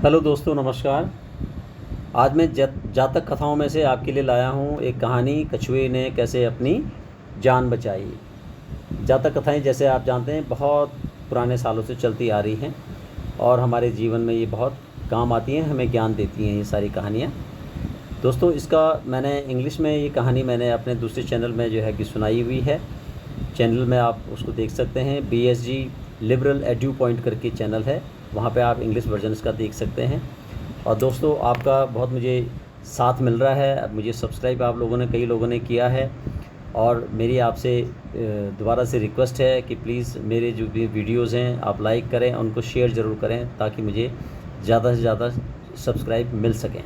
Hello दोस्तों, नमस्कार। आज मैं जातक कथाओं में से आपके लिए लाया हूँ एक कहानी, कछुए ने कैसे अपनी जान बचाई। जातक कथाएं, जैसे आप जानते हैं, बहुत पुराने सालों से चलती आ रही हैं और हमारे जीवन में ये बहुत काम आती हैं, हमें ज्ञान देती हैं ये सारी कहानियाँ। दोस्तों, इसका मैंने इंग्लिश में ये कहानी मैंने अपने दूसरे चैनल में जो है कि सुनाई हुई है। चैनल में आप उसको देख सकते हैं, BSG लिबरल एड्यू पॉइंट करके चैनल है, वहाँ पे आप इंग्लिश वर्जन इसका देख सकते हैं। और दोस्तों, आपका बहुत मुझे साथ मिल रहा है। अब मुझे सब्सक्राइब आप लोगों ने, कई लोगों ने किया है, और मेरी आपसे दोबारा से रिक्वेस्ट है कि प्लीज़ मेरे जो भी वीडियोज़ हैं आप लाइक करें, उनको शेयर ज़रूर करें ताकि मुझे ज़्यादा से ज़्यादा सब्सक्राइब मिल सकें।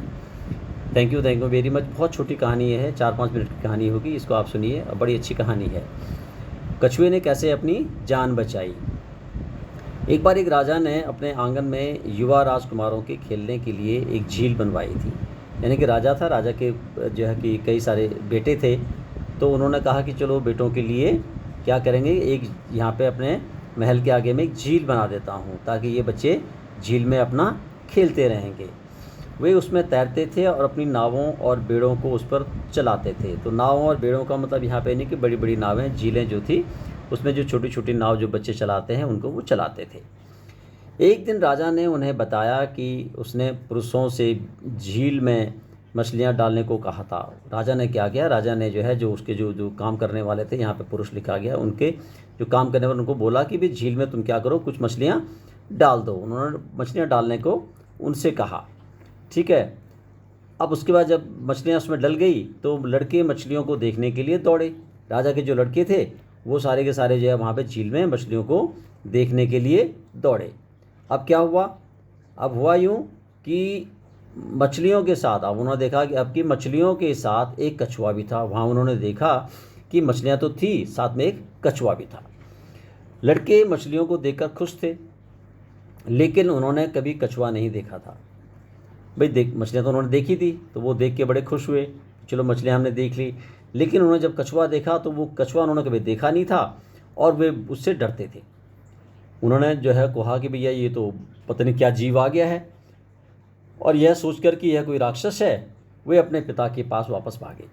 Thank you very much. बहुत छोटी कहानी है, 4-5 मिनट की कहानी होगी, इसको आप सुनिए, और बड़ी अच्छी कहानी है। कछुए ने कैसे अपनी जान बचाई। एक बार एक राजा ने अपने आंगन में युवा राजकुमारों के खेलने के लिए एक झील बनवाई थी। यानी कि राजा था, राजा के जो है कि कई सारे बेटे थे, तो उन्होंने कहा कि चलो बेटों के लिए क्या करेंगे, एक यहाँ पे अपने महल के आगे में एक झील बना देता हूँ ताकि ये बच्चे झील में अपना खेलते रहेंगे। वे उसमें तैरते थे और अपनी नावों और बेड़ों को उस पर चलाते थे। तो नावों और बेड़ों का मतलब यहाँ पे नहीं कि बड़ी बड़ी नावें, झीलें जो थी उसमें जो छोटी छोटी नाव जो बच्चे चलाते हैं उनको वो चलाते थे। एक दिन राजा ने उन्हें बताया कि उसने पुरुषों से झील में मछलियाँ डालने को कहा था। राजा ने क्या किया, राजा ने जो है जो उसके जो जो काम करने वाले थे, यहाँ पे पुरुष लिखा गया, उनके जो काम करने वाले उनको बोला कि भाई झील में तुम क्या करो, कुछ मछलियाँ डाल दो। उन्होंने मछलियाँ डालने को उनसे कहा, ठीक है। अब उसके बाद जब मछलियाँ उसमें डल गई तो लड़के मछलियों को देखने के लिए दौड़े। राजा के जो लड़के थे वो सारे के सारे जो है वहाँ पे झील में मछलियों को देखने के लिए दौड़े। अब क्या हुआ, अब हुआ यूँ कि मछलियों के साथ, अब उन्होंने देखा कि अब की मछलियों के साथ एक कछुआ भी था। वहाँ उन्होंने देखा कि मछलियाँ तो थी, साथ में एक कछुआ भी था। लड़के मछलियों को देखकर खुश थे, लेकिन उन्होंने कभी कछुआ नहीं देखा था। भाई देख, मछलियाँ तो उन्होंने देखी थी, तो वो देख के बड़े खुश हुए, चलो मछलियाँ हमने देख ली। लेकिन उन्होंने जब कछुआ देखा तो वो कछुआ उन्होंने कभी देखा नहीं था और वे उससे डरते थे। उन्होंने जो है कहा कि भैया ये तो पता नहीं क्या जीव आ गया है, और यह सोचकर कि यह कोई राक्षस है, वे अपने पिता के पास वापस भागे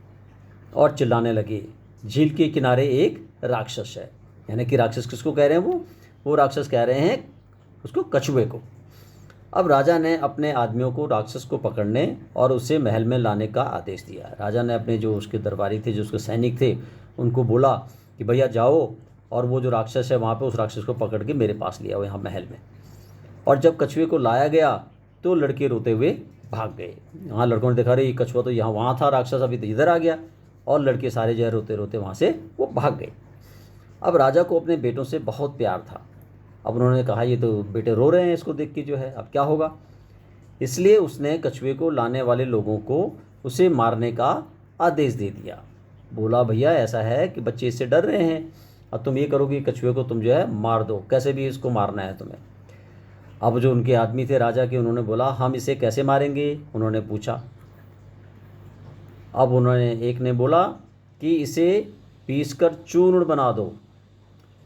और चिल्लाने लगे, झील के किनारे एक राक्षस है। यानी कि राक्षस किसको कह रहे हैं, वो राक्षस कह रहे हैं उसको, कछुए को। अब राजा ने अपने आदमियों को राक्षस को पकड़ने और उसे महल में लाने का आदेश दिया। राजा ने अपने जो उसके दरबारी थे, जो उसके सैनिक थे, उनको बोला कि भैया जाओ और वो जो राक्षस है वहाँ पे उस राक्षस को पकड़ के मेरे पास ले आओ यहाँ महल में। और जब कछुए को लाया गया तो लड़के रोते हुए भाग गए। यहाँ लड़कों ने देखा, अरे ये कछुआ तो यहाँ वहाँ था, राक्षस अभी तो इधर आ गया, और लड़के सारे जो है रोते रोते वहाँ से वो भाग गए। अब राजा को अपने बेटों से बहुत प्यार था। अब उन्होंने कहा ये तो बेटे रो रहे हैं, इसको देख के जो है अब क्या होगा। इसलिए उसने कछुए को लाने वाले लोगों को उसे मारने का आदेश दे दिया। बोला भैया ऐसा है कि बच्चे इससे डर रहे हैं, अब तुम ये करो कि कछुए को तुम जो है मार दो, कैसे भी इसको मारना है तुम्हें। अब जो उनके आदमी थे राजा के, उन्होंने बोला हम इसे कैसे मारेंगे, उन्होंने पूछा। अब उन्होंने, एक ने बोला कि इसे पीसकर चूर्ण बना दो,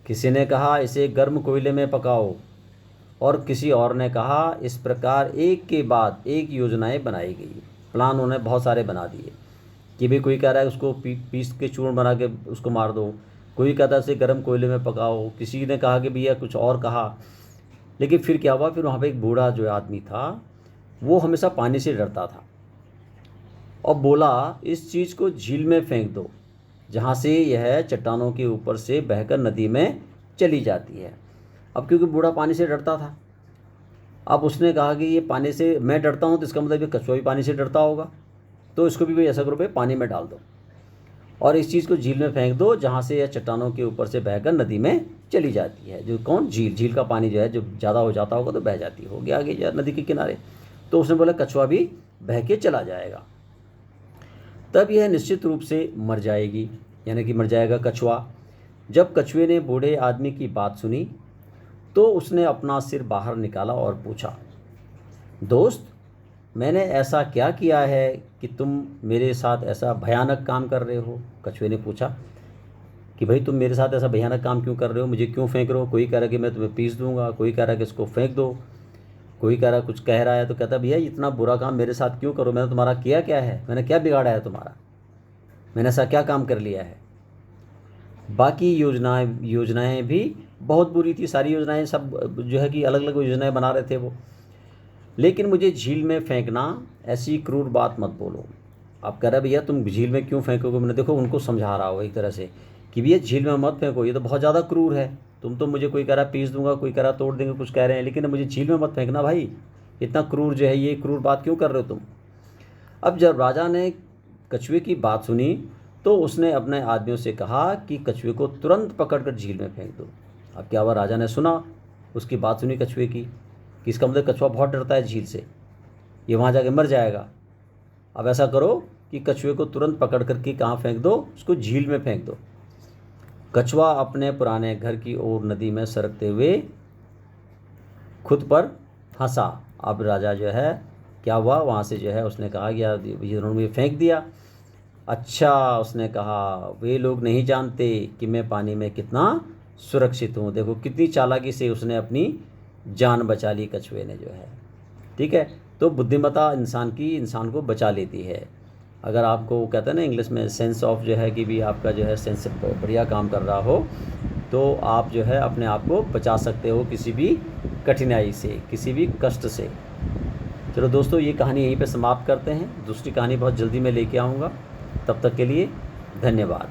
किसी ने कहा इसे गर्म कोयले में पकाओ, और किसी और ने कहा इस प्रकार एक के बाद एक योजनाएं बनाई गई। प्लान उन्होंने बहुत सारे बना दिए कि भाई कोई कह रहा है उसको पीस के चूर्ण बना के उसको मार दो, कोई कहता है इसे गर्म कोयले में पकाओ, किसी ने कहा कि भैया कुछ और कहा। लेकिन फिर क्या हुआ, फिर वहाँ पे एक बूढ़ा जो आदमी था वो हमेशा पानी से डरता था, और बोला इस चीज़ को झील में फेंक दो जहाँ से यह चट्टानों के ऊपर से बहकर नदी में चली जाती है। अब क्योंकि बूढ़ा पानी से डरता था, अब उसने कहा कि ये पानी से मैं डरता हूँ तो इसका मतलब ये कछुआ भी पानी से डरता होगा, तो इसको भी भाई ऐसा करो भाई पानी में डाल दो और इस चीज़ को झील में फेंक दो जहाँ से यह चट्टानों के ऊपर से बहकर नदी में चली जाती है। जो कौन, झील का पानी जो है जो ज़्यादा हो जाता होगा तो बह जाती होगी आगे नदी के किनारे। तो उसने बोला कछुआ भी बह के चला जाएगा, तब यह निश्चित रूप से मर जाएगी, यानी कि मर जाएगा कछुआ। जब कछुए ने बूढ़े आदमी की बात सुनी तो उसने अपना सिर बाहर निकाला और पूछा, दोस्त मैंने ऐसा क्या किया है कि तुम मेरे साथ ऐसा भयानक काम कर रहे हो। कछुए ने पूछा कि भाई तुम मेरे साथ ऐसा भयानक काम क्यों कर रहे हो, मुझे क्यों फेंक रहे हो। कोई कह रहा कि मैं तुम्हें पीस दूंगा, कोई कह रहा कि इसको फेंक दो। कोई कह रहा कुछ कह रहा है तो कहता भैया इतना बुरा काम मेरे साथ क्यों करो, मैंने तुम्हारा किया क्या है, मैंने क्या बिगाड़ा है तुम्हारा, मैंने ऐसा क्या काम कर लिया है। बाकी योजनाएं भी बहुत बुरी थी, सारी योजनाएं सब जो है कि अलग अलग योजनाएं बना रहे थे वो। लेकिन मुझे झील में फेंकना, ऐसी क्रूर बात मत बोलो। आप कह रहे भैया तुम झील में क्यों फेंकोगे, मैंने देखो उनको समझा रहा हो एक तरह से कि भैया झील में मत फेंको, ये तो बहुत ज़्यादा क्रूर है। तुम तो मुझे कोई कह रहा पीस दूंगा, कोई कह रहा तोड़ देंगे, कुछ कह रहे हैं, लेकिन मुझे झील में मत फेंकना भाई, इतना क्रूर जो है, ये क्रूर बात क्यों कर रहे हो तुम। अब जब राजा ने कछुए की बात सुनी तो उसने अपने आदमियों से कहा कि कछुए को तुरंत पकड़कर झील में फेंक दो। अब क्या हुआ, राजा ने सुना, उसकी बात सुनी कछुए की, कि इसका मतलब कछुआ बहुत डरता है झील से, ये वहाँ जाके मर जाएगा। अब ऐसा करो कि कछुए को तुरंत पकड़ करके कहाँ फेंक दो, उसको झील में फेंक दो। कछुआ अपने पुराने घर की ओर नदी में सरकते हुए खुद पर हंसा। अब राजा जो है क्या हुआ, वहाँ से जो है उसने कहा कि यार ये उन्होंने मुझे फेंक दिया। अच्छा, उसने कहा वे लोग नहीं जानते कि मैं पानी में कितना सुरक्षित हूँ। देखो कितनी चालाकी से उसने अपनी जान बचा ली कछुए ने जो है। ठीक है, तो बुद्धिमत्ता इंसान को बचा लेती है। अगर आपको कहते हैं ना इंग्लिश में सेंस ऑफ जो है कि भी आपका जो है सेंस बढ़िया काम कर रहा हो, तो आप जो है अपने आप को बचा सकते हो किसी भी कठिनाई से, किसी भी कष्ट से। चलो दोस्तों, ये कहानी यहीं पे समाप्त करते हैं, दूसरी कहानी बहुत जल्दी मैं लेके आऊँगा। तब तक के लिए धन्यवाद।